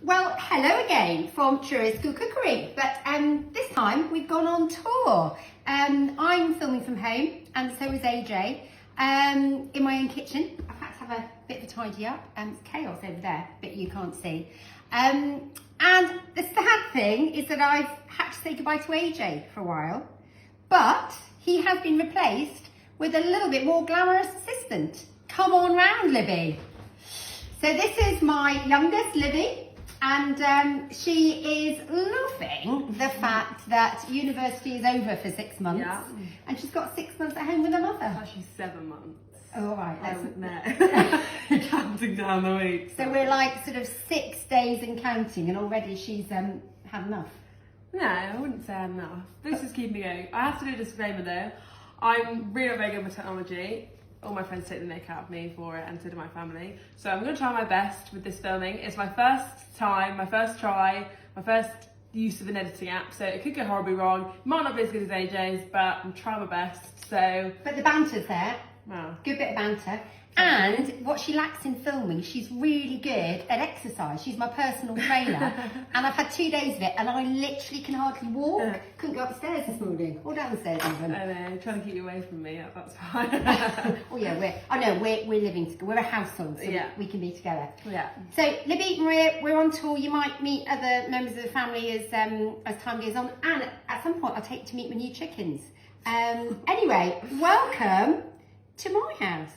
Well, hello again from Truro School Cookery, but this time we've gone on tour. I'm filming from home and so is AJ in my own kitchen. I've had to have a bit of a tidy up. It's chaos over there, but you can't see. And the sad thing is that I've had to say goodbye to AJ for a while, but he has been replaced with a little bit more glamorous assistant. Come on round, Libby. So this is my youngest, Libby, and she is loving the fact that university is over for 6 months, Yeah. and she's got 6 months at home with her mother. Actually 7 months. Oh, all right. Counting down the weeks. So we're like sort of 6 days and counting, and already she's had enough. No, I wouldn't say enough. This is keeping me going. I have to do a disclaimer though. I'm really not very good with technology. All my friends take the mick out of me for it, and so do my family. So I'm going to try my best with this filming. It's my first time, my first try, my first use of an editing app. So it could go horribly wrong. It might not be as good as AJ's, but I'm trying my best. So, But the banter's there. well, Good bit of banter. And what she lacks in filming, she's really good at exercise. She's my personal trainer. And I've had 2 days of it, and I literally can hardly walk. Couldn't go upstairs this morning, or downstairs even. I know, trying to keep you away from me, that's fine. Oh yeah, we're living together. We're a household, so Yeah. we can be together. Yeah. So Libby, we're on tour. You might meet other members of the family as time goes on, and at some point I'll take you to meet my new chickens. Anyway, welcome to my house.